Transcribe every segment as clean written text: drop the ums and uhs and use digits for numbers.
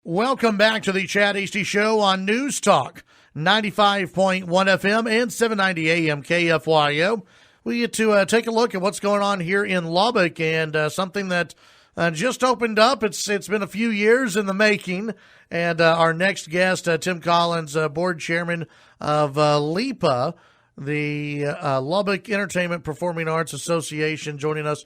Welcome back to the Chad Hasty Show on News Talk 95.1 FM and 790 AM KFYO. We get to take a look at what's going on here in Lubbock and something that just opened up. It's been a few years in the making. And our next guest, Tim Collins, board chairman of LEPA, the Lubbock Entertainment Performing Arts Association, joining us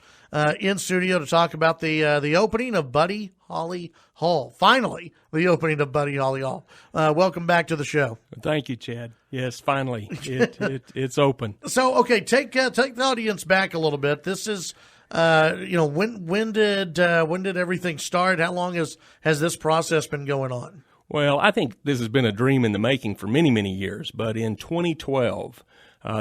in studio to talk about the opening of Buddy Holly Hall. Finally, the opening of Buddy Holly Hall. Welcome back to the show. Thank you, Chad. Yes, finally, it's open. So, okay, take the audience back a little bit. This is, when did everything start? How long has this process been going on? Well, I think this has been a dream in the making for many, many years. But in 2012,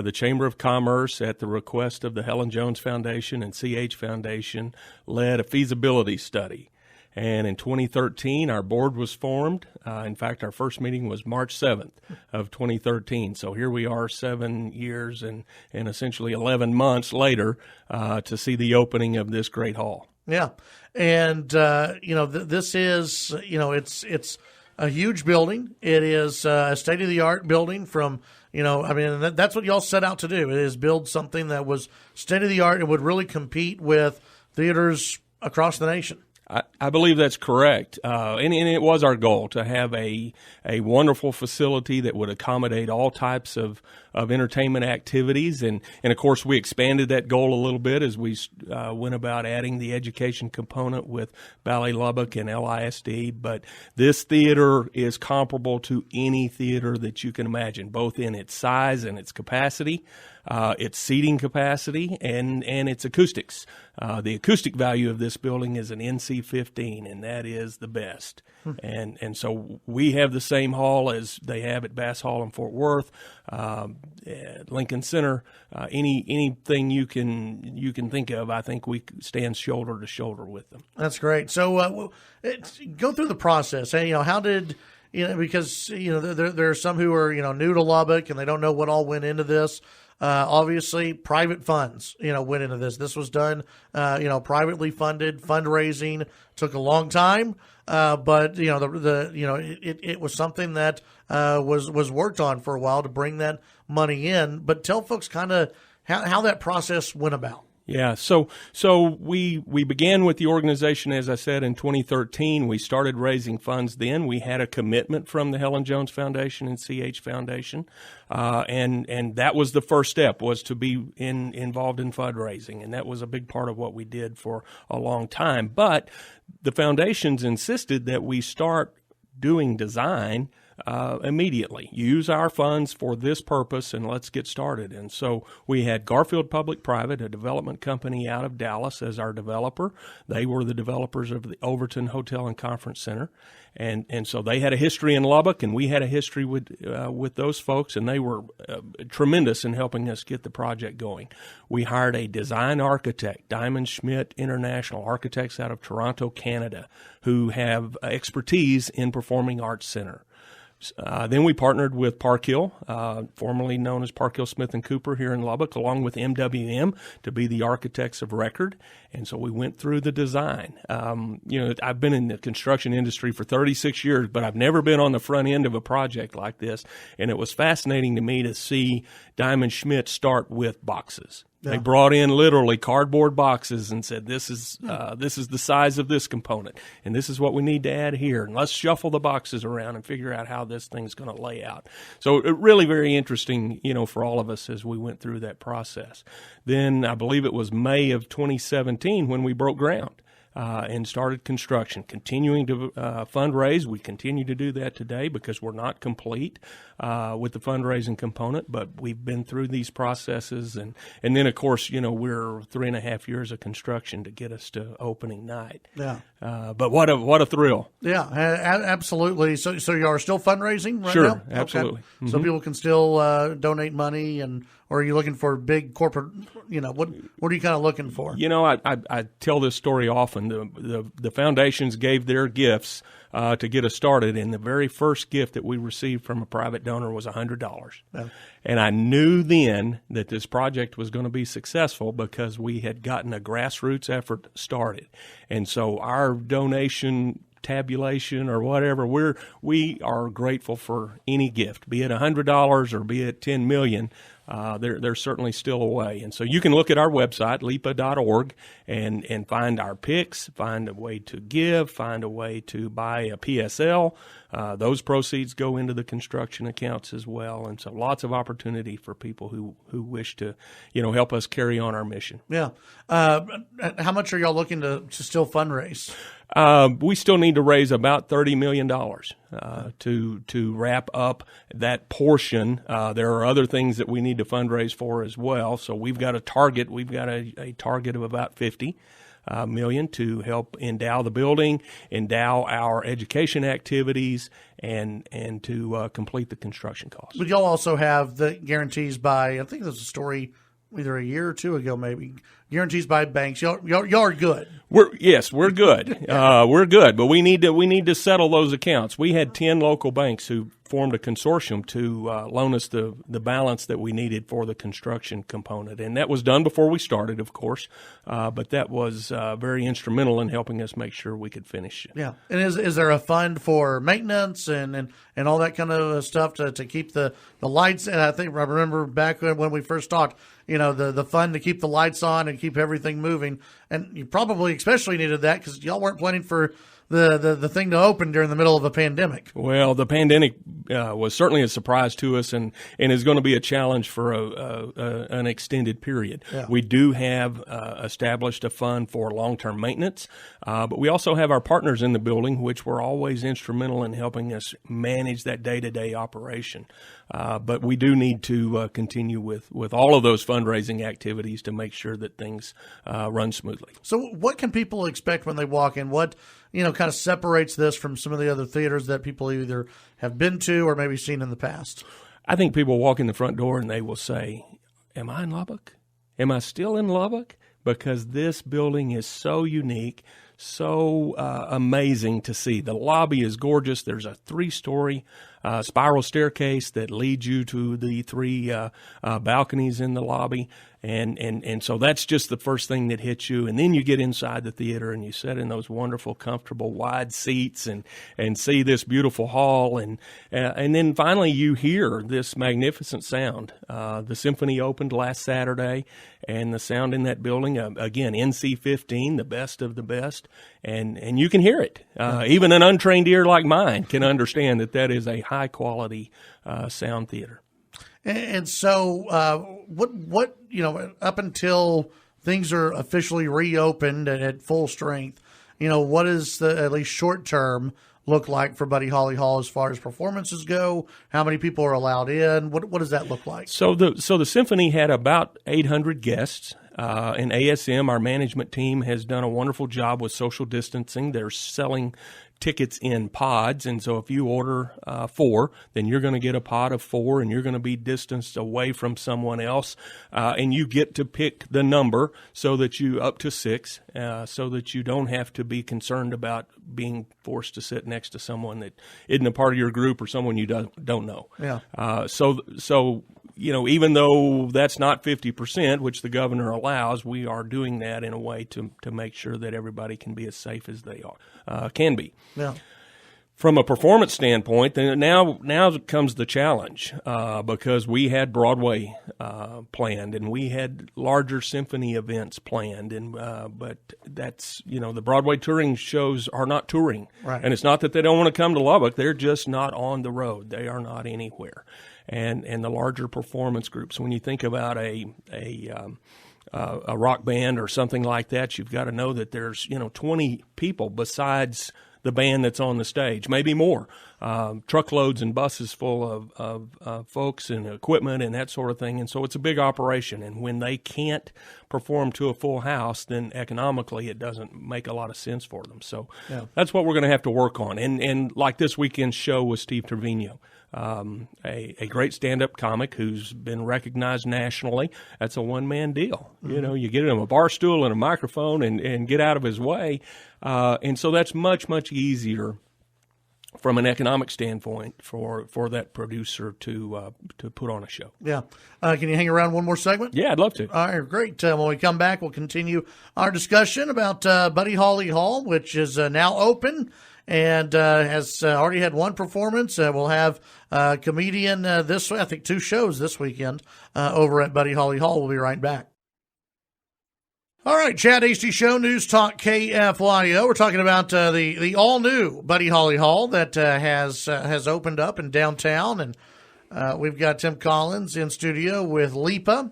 the Chamber of Commerce, at the request of the Helen Jones Foundation and CH Foundation, led a feasibility study. And in 2013, our board was formed. In fact, our first meeting was March 7th of 2013. So here we are 7 years and essentially 11 months later to see the opening of this great hall. Yeah. And, this is, it's a huge building. It is a state-of-the-art building from, that's what y'all set out to do, is build something that was state-of-the-art and would really compete with theaters across the nation. I believe that's correct. And it was our goal to have a wonderful facility that would accommodate all types of entertainment activities. And of course, we expanded that goal a little bit as we went about adding the education component with Ballet Lubbock and LISD. But this theater is comparable to any theater that you can imagine, both in its size and its capacity, its seating capacity, and its acoustics. The acoustic value of this building is an NC-15, and that is the best. And so we have the same hall as they have at Bass Hall in Fort Worth, at Lincoln Center. Anything you can think of, I think we stand shoulder to shoulder with them. That's great. So go through the process. Hey, how did because there are some who are new to Lubbock and they don't know what all went into this. Obviously, private funds, went into this. This was done, privately funded fundraising. Took a long time, but it was something that was worked on for a while to bring that money in. But tell folks kind of how that process went about. Yeah, so we began with the organization, as I said, in 2013. We started raising funds then. We had a commitment from the Helen Jones Foundation and CH Foundation, and that was the first step, was to be involved in fundraising, and that was a big part of what we did for a long time. But the foundations insisted that we start doing design immediately. Use our funds for this purpose and let's get started. And so we had Garfield Public Private, a development company out of Dallas, as our developer. They were the developers of the Overton Hotel and Conference Center. And so they had a history in Lubbock, and we had a history with those folks, and they were tremendous in helping us get the project going. We hired a design architect, Diamond Schmidt International Architects out of Toronto, Canada, who have expertise in performing arts center. Then we partnered with Park Hill, formerly known as Park Hill Smith & Cooper here in Lubbock, along with MWM to be the architects of record. And so we went through the design. I've been in the construction industry for 36 years, but I've never been on the front end of a project like this. And it was fascinating to me to see Diamond Schmidt start with boxes. Yeah. They brought in literally cardboard boxes and said, this is the size of this component, and this is what we need to add here, and let's shuffle the boxes around and figure out how this thing's going to lay out. So it really very interesting, for all of us as we went through that process. Then I believe it was May of 2017 when we broke ground. And started construction, continuing to fundraise. We continue to do that today because we're not complete with the fundraising component, but we've been through these processes. And then, of course, we're 3.5 years of construction to get us to opening night. Yeah. But what a thrill. Yeah, absolutely. So you are still fundraising right now? Sure, absolutely. Okay. Mm-hmm. So people can still donate money, or are you looking for big corporate, what are you kind of looking for? I tell this story often. The foundations gave their gifts to get us started, and the very first gift that we received from a private donor was $100. Yeah. And I knew then that this project was going to be successful because we had gotten a grassroots effort started. And so our donation tabulation or whatever. We are grateful for any gift, be it $100 or be it $10 million. There's certainly still a way. And so you can look at our website, lipa.org, and find our picks, find a way to give, find a way to buy a PSL. Those proceeds go into the construction accounts as well. And so lots of opportunity for people who wish to, help us carry on our mission. Yeah. How much are y'all looking to still fundraise? We still need to raise about $30 million to wrap up that portion. There are other things that we need to fundraise for as well. So we've got a target. We've got a target of about $50 million to help endow the building, endow our education activities, and to complete the construction costs. But y'all also have the guarantees by, I think there's a story either a year or two ago, maybe, guarantees by banks. Y'all are good. We're good. We're good, but we need to settle those accounts. We had 10 local banks who formed a consortium to loan us the balance that we needed for the construction component, and that was done before we started, of course. But that was very instrumental in helping us make sure we could finish it. Yeah, and is there a fund for maintenance and all that kind of stuff to keep the lights? And I remember back when we first talked, the fund to keep the lights on and keep everything moving. And you probably especially needed that because y'all weren't planning for the thing to open during the middle of a pandemic. Well, the pandemic was certainly a surprise to us and is going to be a challenge for an extended period. Yeah. We do have established a fund for long-term maintenance, but we also have our partners in the building, which were always instrumental in helping us manage that day-to-day operation. But we do need to continue with all of those fundraising activities to make sure that things run smoothly. So what can people expect when they walk in? What kind of separates this from some of the other theaters that people either have been to or maybe seen in the past? I think people walk in the front door and they will say, am I in Lubbock? Am I still in Lubbock? Because this building is so unique, so amazing to see. The lobby is gorgeous. There's a 3-story spiral staircase that leads you to the 3 balconies in the lobby. And so that's just the first thing that hits you. And then you get inside the theater and you sit in those wonderful, comfortable, wide seats and see this beautiful hall. And then finally you hear this magnificent sound. The symphony opened last Saturday, and the sound in that building, again, NC-15, the best of the best. And you can hear it. Even an untrained ear like mine can understand that is a high-quality sound theater. And so what up until things are officially reopened and at full strength, what does the at least short term look like for Buddy Holly Hall as far as performances go? How many people are allowed in? What does that look like? So the symphony had about 800 guests. And ASM, our management team, has done a wonderful job with social distancing. They're selling tickets in pods, and so if you order 4, then you're going to get a pod of 4, and you're going to be distanced away from someone else, and you get to pick the number so that you up to 6, so that you don't have to be concerned about being forced to sit next to someone that isn't a part of your group or someone you don't know. Yeah. So even though that's not 50%, which the governor allows, we are doing that in a way to make sure that everybody can be as safe as they can be. Yeah. From a performance standpoint, then now comes the challenge because we had Broadway planned and we had larger symphony events planned, and but that's the Broadway touring shows are not touring, right. And it's not that they don't want to come to Lubbock; they're just not on the road. They are not anywhere, and the larger performance groups. When you think about a rock band or something like that, you've got to know that there's 20 people besides the band that's on the stage, maybe more, truckloads and buses full of folks and equipment and that sort of thing. And so it's a big operation. And when they can't perform to a full house, then economically it doesn't make a lot of sense for them. So that's what we're going to have to work on. And like this weekend's show with Steve Trevino, a great stand-up comic who's been recognized nationally. That's a one-man deal. Mm-hmm. You get him a bar stool and a microphone and get out of his way. And so that's much, much easier from an economic standpoint for that producer to put on a show. Yeah. Can you hang around one more segment? Yeah, I'd love to. All right, great. When we come back, we'll continue our discussion about Buddy Holly Hall, which is now open and has already had one performance. We'll have a comedian I think 2 shows this weekend over at Buddy Holly Hall. We'll be right back. All right, Chad Hasty Show, News Talk KFYO. We're talking about the all-new Buddy Holly Hall that has opened up in downtown, and we've got Tim Collins in studio with LIPA.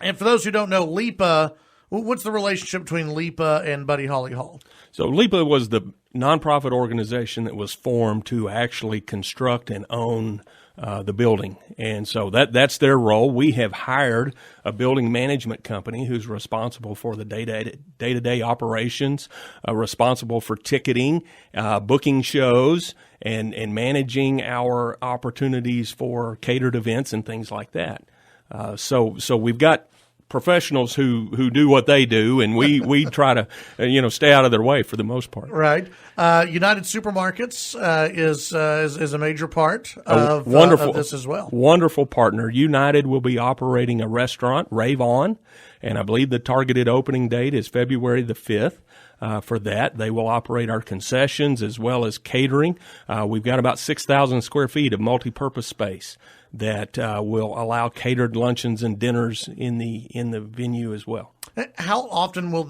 And for those who don't know, LIPA, what's the relationship between LIPA and Buddy Holly Hall? So LIPA was the nonprofit organization that was formed to actually construct and own the building. And so that's their role. We have hired a building management company who's responsible for the day-to-day operations, responsible for ticketing, booking shows, and managing our opportunities for catered events and things like that. So we've got professionals who do what they do, and we try to stay out of their way for the most part. Right. United Supermarkets is a major part of this as well. Wonderful partner. United will be operating a restaurant, Rave On, and I believe the targeted opening date is February the 5th. For that, they will operate our concessions as well as catering. We've got about 6,000 square feet of multi-purpose space that will allow catered luncheons and dinners in the venue as well. How often will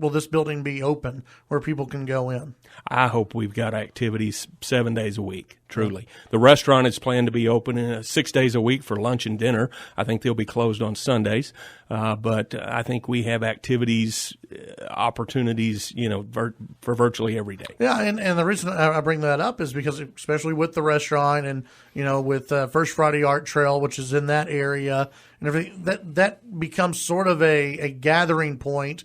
this building be open where people can go in? I hope we've got activities 7 days a week, truly. The restaurant is planned to be open 6 days a week for lunch and dinner. I think they'll be closed on Sundays. But I think we have activities, opportunities, for virtually every day. Yeah, and the reason I bring that up is because especially with the restaurant and, with First Friday Art Trail, which is in that area and everything, that becomes sort of a gathering point.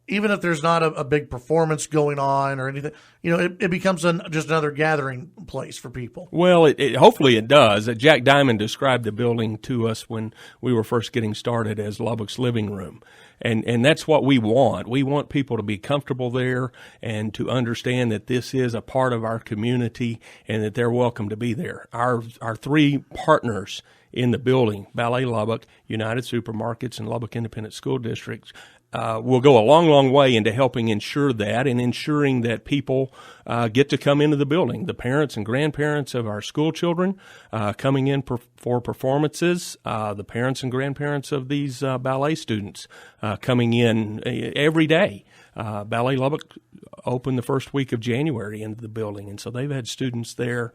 Even if there's not a big performance going on or anything, it becomes just another gathering place for people. Well, hopefully it does. Jack Diamond described the building to us when we were first getting started as Lubbock's living room. And that's what we want. We want people to be comfortable there and to understand that this is a part of our community and that they're welcome to be there. Our 3 partners in the building, Ballet Lubbock, United Supermarkets, and Lubbock Independent School District, will go a long, long way into helping ensure that and ensuring that people get to come into the building. The parents and grandparents of our school children coming in for performances, the parents and grandparents of these ballet students coming in every day. Ballet Lubbock opened the first week of January into the building, and so they've had students there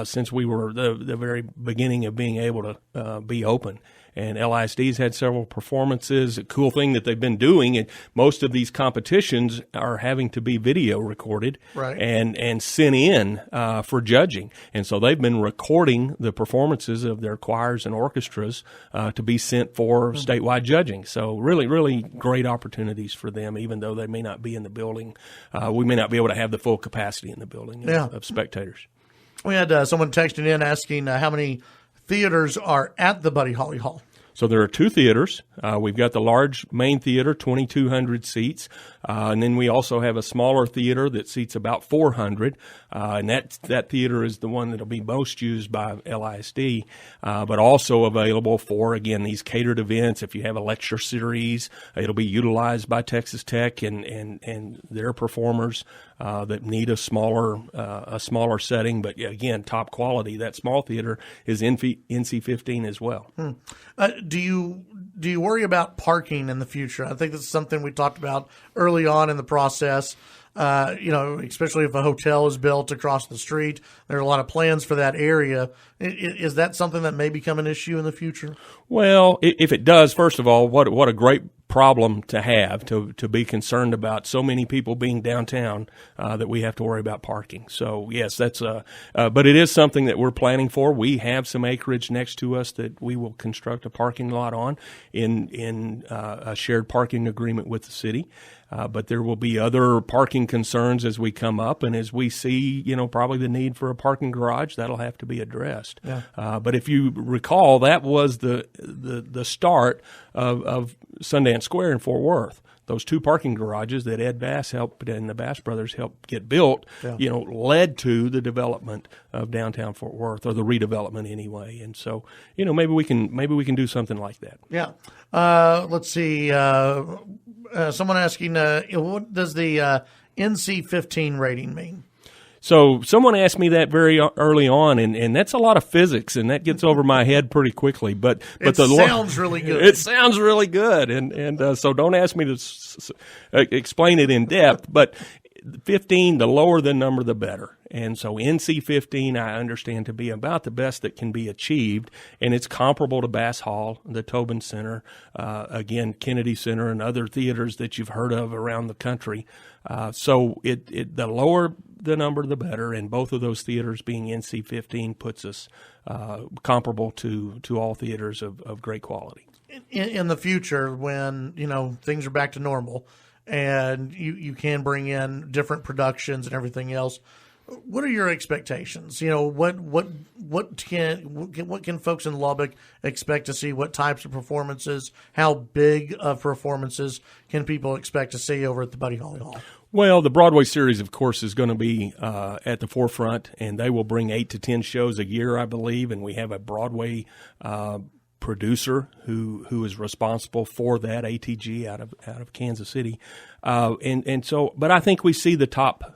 since we were the very beginning of being able to be open. And LISD's had several performances. A cool thing that they've been doing, and most of these competitions are having to be video recorded and sent in for judging. And so they've been recording the performances of their choirs and orchestras to be sent for statewide judging. So really, really great opportunities for them, even though they may not be in the building. We may not be able to have the full capacity in the building of spectators. We had someone texting in asking how many theaters are at the Buddy Holly Hall. So there are 2 theaters. We've got the large main theater, 2,200 seats, and then we also have a smaller theater that seats about 400, and that theater is the one that will be most used by LISD, but also available for, again, these catered events. If you have a lecture series, it'll be utilized by Texas Tech and their performers that need a smaller setting, but again, top quality. That small theater is NC-15 as well. Do you worry about parking in the future? I think this is something we talked about early on in the process. Especially if a hotel is built across the street, there are a lot of plans for that area. Is that something that may become an issue in the future? Well, if it does, first of all, what a great problem to have, to be concerned about so many people being downtown that we have to worry about parking. So yes, that's but it is something that we're planning for. We have some acreage next to us that we will construct a parking lot on in a shared parking agreement with the city. But there will be other parking concerns as we come up, and as we see, probably the need for a parking garage, that'll have to be addressed. Yeah. But if you recall, that was the start of Sundance Square in Fort Worth. Those 2 parking garages that Ed Bass helped and the Bass brothers helped get built, led to the development of downtown Fort Worth, or the redevelopment anyway. And so, maybe we can do something like that. Yeah. Let's see. Someone asking, what does the NC-15 rating mean? So someone asked me that very early on, and that's a lot of physics, and that gets over my head pretty quickly. But it sounds really good. It sounds really good, and so don't ask me to explain it in depth. But 15, the lower the number, the better. And so NC 15, I understand to be about the best that can be achieved, and it's comparable to Bass Hall, the Tobin Center, again, Kennedy Center, and other theaters that you've heard of around the country. So the lower the number, the better, and both of those theaters being NC 15 puts us comparable to all theaters of great quality. In the future, when things are back to normal, and you can bring in different productions and everything else, what are your expectations? What can folks in Lubbock expect to see? What types of performances? How big of performances can people expect to see over at the Buddy Holly Hall? Well, the Broadway series, of course, is going to be at the forefront, and they will bring 8 to 10 shows a year, I believe, and we have a Broadway producer who is responsible for that, ATG out of Kansas City, and so. But I think we see the top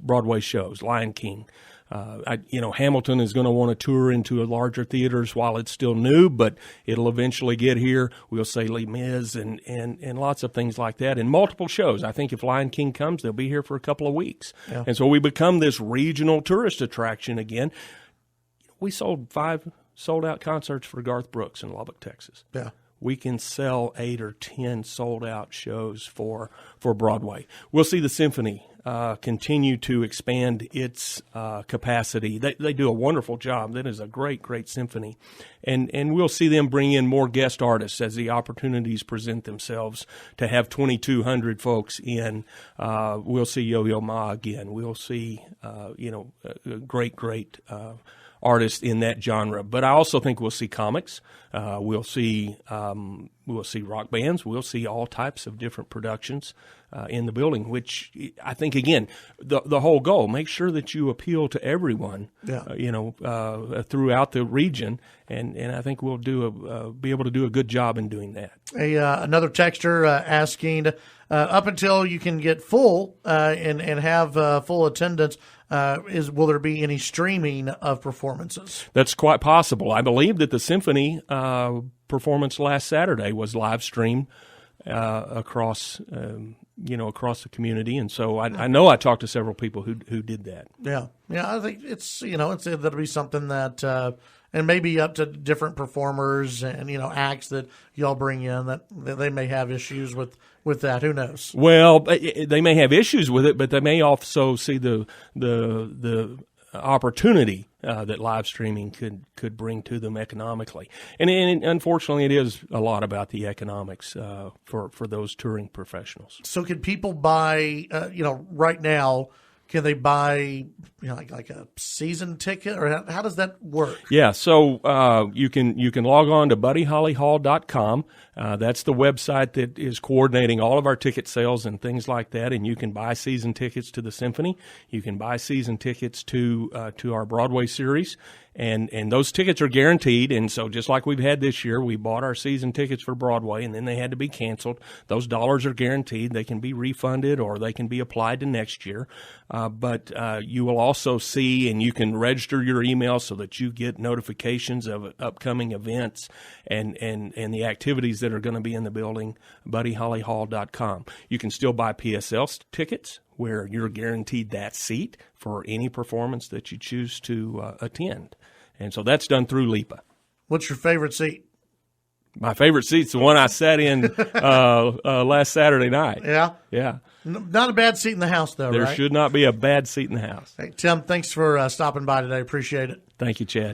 Broadway shows, Lion King. Hamilton is going to want to tour into larger theaters while it's still new, but it'll eventually get here. We'll say Les Mis and lots of things like that, and multiple shows. I think if Lion King comes, they'll be here for a couple of weeks, and so we become this regional tourist attraction again. We sold 5 sold-out concerts for Garth Brooks in Lubbock, Texas. Yeah. We can sell 8 or 10 sold-out shows for Broadway. We'll see the symphony continue to expand its capacity. They do a wonderful job. That is a great, great symphony. And we'll see them bring in more guest artists as the opportunities present themselves to have 2,200 folks in. We'll see Yo-Yo Ma again. We'll see, great artists in that genre. But I also think we'll see comics. We'll see rock bands. We'll see all types of different productions in the building, which I think, again, the whole goal, make sure that you appeal to everyone, throughout the region. And I think we'll be able to do a good job in doing that. Another texter asking, up until you can get full and have full attendance, will there be any streaming of performances? That's quite possible. I believe that the symphony performance last Saturday was live streamed across the community, and so I know I talked to several people who did that. Yeah, I think it's that'll be something that. And maybe up to different performers and acts that y'all bring in that they may have issues with that. Who knows? Well, they may have issues with it, but they may also see the opportunity that live streaming could bring to them economically. And unfortunately, it is a lot about the economics for those touring professionals. So, can people buy? Right now, can they buy like a season ticket, or how does that work? Yeah, so you can log on to buddyhollyhall.com. That's the website that is coordinating all of our ticket sales and things like that, and you can buy season tickets to the symphony. You can buy season tickets to our Broadway series. And those tickets are guaranteed, and so just like we've had this year, we bought our season tickets for Broadway, and then they had to be canceled. Those dollars are guaranteed. They can be refunded or they can be applied to next year. But you will also see, and you can register your email so that you get notifications of upcoming events and the activities that are going to be in the building, buddyhollyhall.com. You can still buy PSL tickets, where you're guaranteed that seat for any performance that you choose to attend. And so that's done through LIPA. What's your favorite seat? My favorite seat's the one I sat in last Saturday night. Yeah? Yeah. Not a bad seat in the house, though, There right? should not be a bad seat in the house. Hey, Tim, thanks for stopping by today. Appreciate it. Thank you, Chad.